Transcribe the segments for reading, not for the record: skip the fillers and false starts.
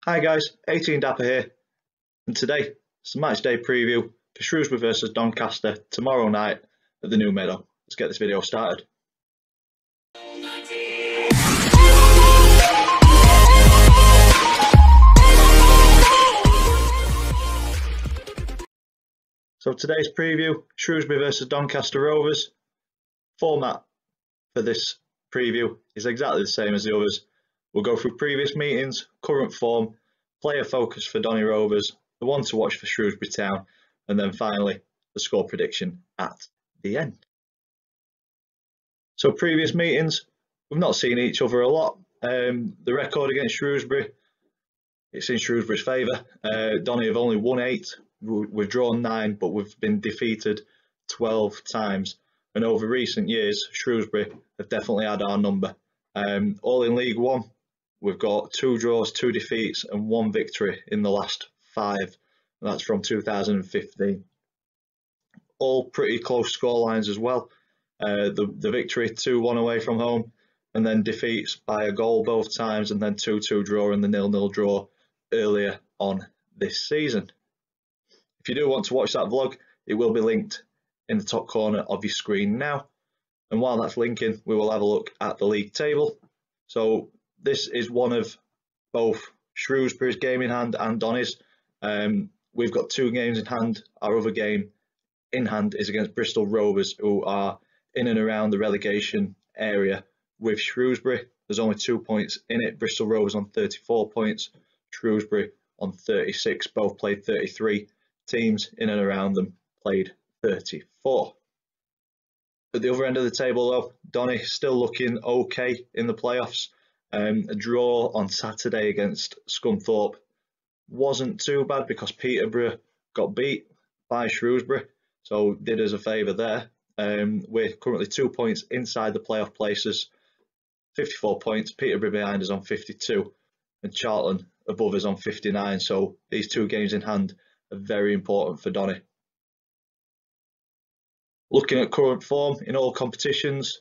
Hi guys, 18 Dapper here, and today it's the match day preview for Shrewsbury versus Doncaster tomorrow night at the New Meadow. Let's get this video started. So today's preview, Shrewsbury versus Doncaster Rovers. Format for this preview is exactly the same as the others. We'll go through previous meetings, current form, player focus for Donny Rovers, the one to watch for Shrewsbury Town, and then finally the score prediction at the end. So previous meetings, we've not seen each other a lot. The record against Shrewsbury, it's in Shrewsbury's favour. Donny have only won 8, we've drawn 9, but we've been defeated 12 times. And over recent years, Shrewsbury have definitely had our number. All in League One, we've got 2 draws, 2 defeats, and 1 victory in the last 5. And that's from 2015. All pretty close scorelines as well. The victory 2-1 away from home, and then defeats by a goal both times, and then 2-2 draw and the 0-0 draw earlier on this season. If you do want to watch that vlog, it will be linked in the top corner of your screen now. And while that's linking, we will have a look at the league table. So this is one of both Shrewsbury's game in hand and Donny's. We've got 2 games in hand. Our other game in hand is against Bristol Rovers, who are in and around the relegation area with Shrewsbury. There's only 2 points in it. Bristol Rovers on 34 points, Shrewsbury on 36. Both played 33. Teams in and around them played 34. At the other end of the table though, Donny still looking okay in the playoffs. A draw on Saturday against Scunthorpe wasn't too bad because Peterborough got beat by Shrewsbury, so did us a favour there. We're currently 2 points inside the playoff places, 54 points, Peterborough behind us on 52, and Charlton above us on 59, so these 2 games in hand are very important for Donny. Looking at current form in all competitions,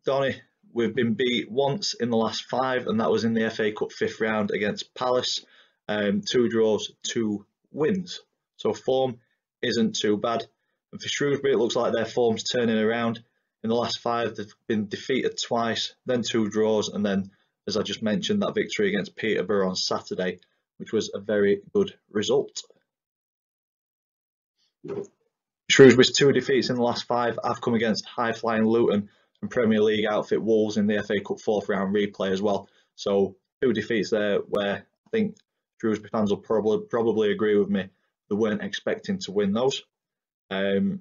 Donny, we've been beat once in the last 5, and that was in the FA Cup 5th round against Palace. 2 draws, 2 wins. So form isn't too bad. And for Shrewsbury, it looks like their form's turning around. In the last 5, they've been defeated twice, then 2 draws, and then, as I just mentioned, that victory against Peterborough on Saturday, which was a very good result. Shrewsbury's 2 defeats in the last 5 have come against high-flying Luton and Premier League outfit Wolves in the FA Cup 4th round replay as well. So 2 defeats there where I think Shrewsbury fans will probably agree with me. They weren't expecting to win those. Donny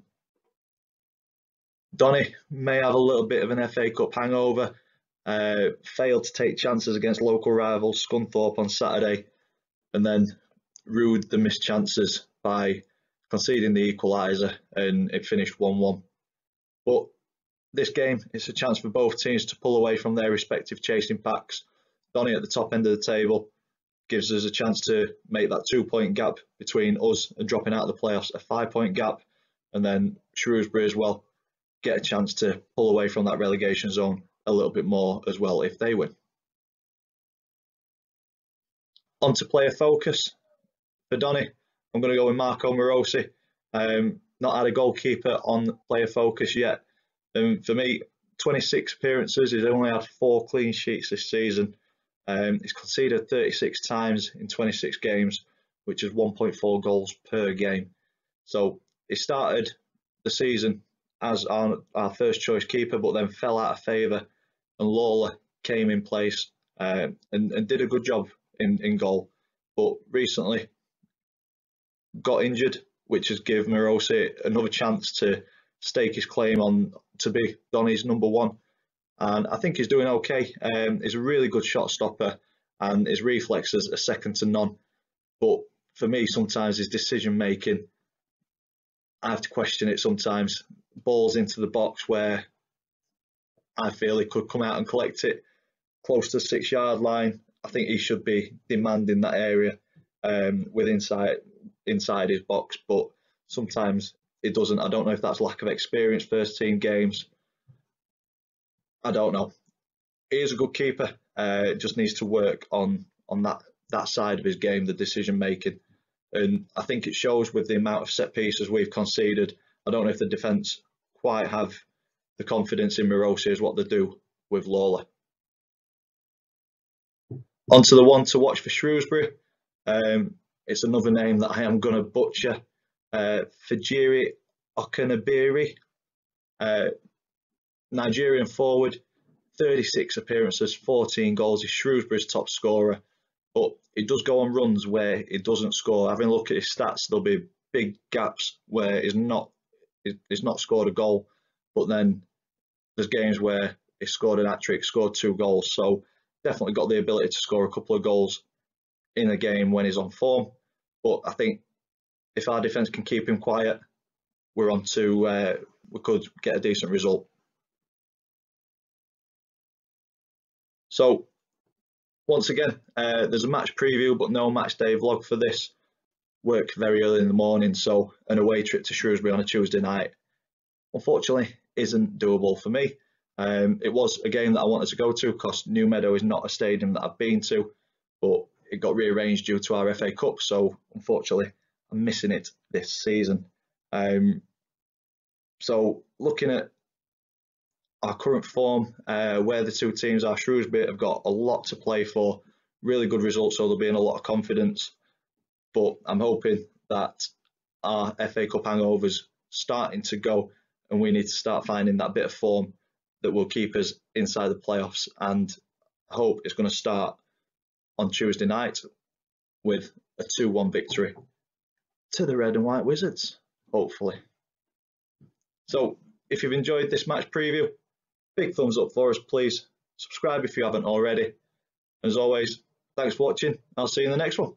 may have a little bit of an FA Cup hangover. Failed to take chances against local rivals Scunthorpe on Saturday, and then rued the missed chances by conceding the equaliser, and it finished 1-1. But this game, it's a chance for both teams to pull away from their respective chasing packs. Donny at the top end of the table gives us a chance to make that 2-point gap between us and dropping out of the playoffs a 5-point gap, and then Shrewsbury as well get a chance to pull away from that relegation zone a little bit more as well if they win. On to player focus. For Donny, I'm going to go with Marco Morosi. Not had a goalkeeper on player focus yet. For me, 26 appearances, he's only had 4 clean sheets this season. He's conceded 36 times in 26 games, which is 1.4 goals per game. So he started the season as our first choice keeper, but then fell out of favour, and Lawler came in place and did a good job in goal. But recently got injured, which has given Morosi another chance to stake his claim on to be Donny's number 1. And I think he's doing okay. He's a really good shot stopper, and his reflexes are second to none. But for me, sometimes his decision making, I have to question it sometimes. Balls into the box where I feel he could come out and collect it close to the 6-yard line. I think he should be demanding that area with inside his box, but sometimes it doesn't. I don't know if that's lack of experience, first team games. I don't know. He is a good keeper. Just needs to work on that that side of his game, the decision making. And I think it shows with the amount of set pieces we've conceded. I don't know if the defence quite have the confidence in Morosi as what they do with Lawler. On to the one to watch for Shrewsbury. It's another name that I am going to butcher. Fijiri Okanabiri, Nigerian forward, 36 appearances, 14 goals. He's Shrewsbury's top scorer, but he does go on runs where he doesn't score. Having a look at his stats, there'll be big gaps where he's not scored a goal, but then there's games where he scored an hat-trick, scored 2 goals. So definitely got the ability to score a couple of goals in a game when he's on form. But I think if our defence can keep him quiet, we're on to we could get a decent result. So once again, there's a match preview but no match day vlog for this. Work very early in the morning, so an away trip to Shrewsbury on a Tuesday night unfortunately isn't doable for me. It was a game that I wanted to go to because New Meadow is not a stadium that I've been to, but it got rearranged due to our FA Cup, so unfortunately I'm missing it this season. So looking at our current form, where the two teams are, Shrewsbury have got a lot to play for, really good results, so they'll be in a lot of confidence. But I'm hoping that our FA Cup hangover's starting to go, and we need to start finding that bit of form that will keep us inside the playoffs. And I hope it's going to start on Tuesday night with a 2-1 victory to the Red and White Wizards, hopefully. So if you've enjoyed this match preview, big thumbs up for us, please. Subscribe if you haven't already. As always, thanks for watching. I'll see you in the next one.